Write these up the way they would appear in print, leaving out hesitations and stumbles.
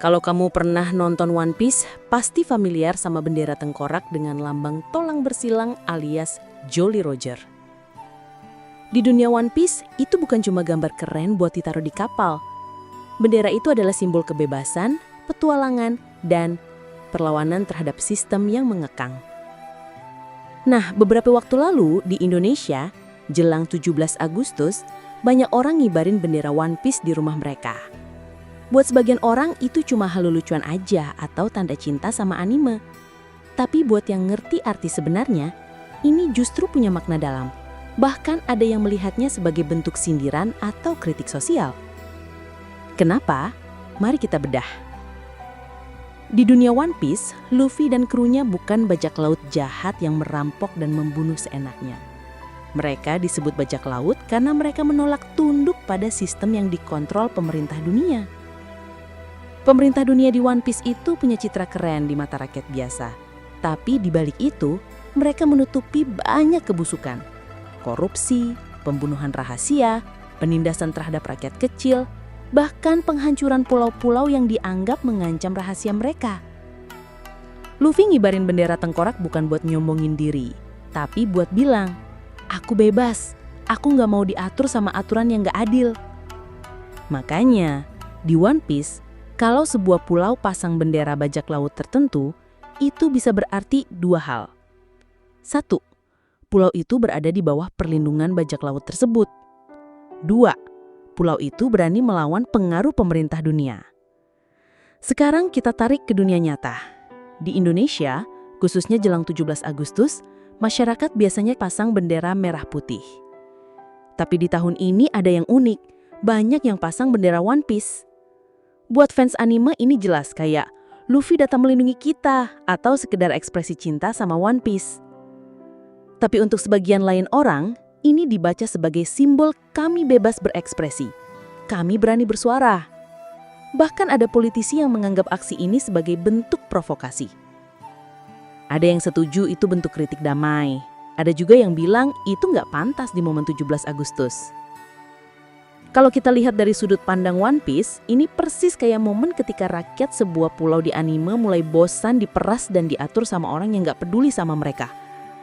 Kalau kamu pernah nonton One Piece, pasti familiar sama bendera tengkorak dengan lambang tolang bersilang alias Jolly Roger. Di dunia One Piece, itu bukan cuma gambar keren buat ditaruh di kapal. Bendera itu adalah simbol kebebasan, petualangan, dan perlawanan terhadap sistem yang mengekang. Nah, beberapa waktu lalu di Indonesia, jelang 17 Agustus, banyak orang ngibarin bendera One Piece di rumah mereka. Buat sebagian orang itu cuma hal lucuan aja atau tanda cinta sama anime. Tapi buat yang ngerti arti sebenarnya, ini justru punya makna dalam. Bahkan ada yang melihatnya sebagai bentuk sindiran atau kritik sosial. Kenapa? Mari kita bedah. Di dunia One Piece, Luffy dan krunya bukan bajak laut jahat yang merampok dan membunuh seenaknya. Mereka disebut bajak laut karena mereka menolak tunduk pada sistem yang dikontrol pemerintah dunia. Pemerintah dunia di One Piece itu punya citra keren di mata rakyat biasa. Tapi di balik itu, mereka menutupi banyak kebusukan. Korupsi, pembunuhan rahasia, penindasan terhadap rakyat kecil, bahkan penghancuran pulau-pulau yang dianggap mengancam rahasia mereka. Luffy ngibarin bendera tengkorak bukan buat nyombongin diri, tapi buat bilang, aku bebas, aku nggak mau diatur sama aturan yang nggak adil. Makanya, di One Piece, kalau sebuah pulau pasang bendera bajak laut tertentu, itu bisa berarti dua hal. Satu, pulau itu berada di bawah perlindungan bajak laut tersebut. Dua, pulau itu berani melawan pengaruh pemerintah dunia. Sekarang kita tarik ke dunia nyata. Di Indonesia, khususnya jelang 17 Agustus, masyarakat biasanya pasang bendera merah putih. Tapi di tahun ini ada yang unik, banyak yang pasang bendera One Piece. Buat fans anime ini jelas kayak Luffy datang melindungi kita atau sekedar ekspresi cinta sama One Piece. Tapi untuk sebagian lain orang, ini dibaca sebagai simbol kami bebas berekspresi. Kami berani bersuara. Bahkan ada politisi yang menganggap aksi ini sebagai bentuk provokasi. Ada yang setuju itu bentuk kritik damai. Ada juga yang bilang itu nggak pantas di momen 17 Agustus. Kalau kita lihat dari sudut pandang One Piece, ini persis kayak momen ketika rakyat sebuah pulau di anime mulai bosan diperas dan diatur sama orang yang nggak peduli sama mereka.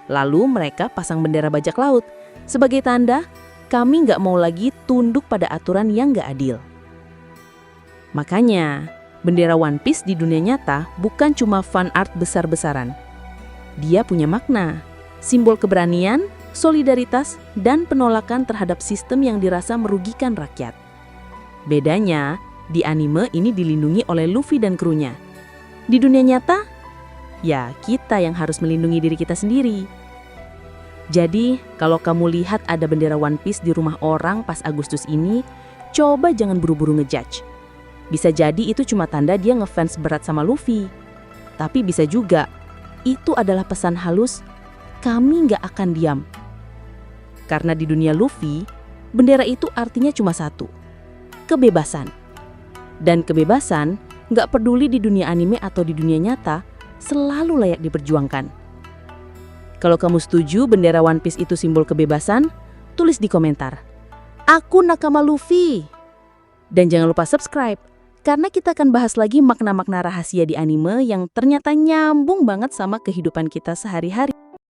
Lalu mereka pasang bendera bajak laut. Sebagai tanda, kami nggak mau lagi tunduk pada aturan yang nggak adil. Makanya, bendera One Piece di dunia nyata bukan cuma fan art besar-besaran. Dia punya makna, simbol keberanian, solidaritas, dan penolakan terhadap sistem yang dirasa merugikan rakyat. Bedanya, di anime ini dilindungi oleh Luffy dan krunya. Di dunia nyata, ya kita yang harus melindungi diri kita sendiri. Jadi, kalau kamu lihat ada bendera One Piece di rumah orang pas Agustus ini, coba jangan buru-buru ngejudge. Bisa jadi itu cuma tanda dia ngefans berat sama Luffy. Tapi bisa juga, itu adalah pesan halus, kami nggak akan diam. Karena di dunia Luffy, bendera itu artinya cuma satu, kebebasan. Dan kebebasan, nggak peduli di dunia anime atau di dunia nyata, selalu layak diperjuangkan. Kalau kamu setuju bendera One Piece itu simbol kebebasan, tulis di komentar. Aku nakama Luffy. Dan jangan lupa subscribe, karena kita akan bahas lagi makna-makna rahasia di anime yang ternyata nyambung banget sama kehidupan kita sehari-hari.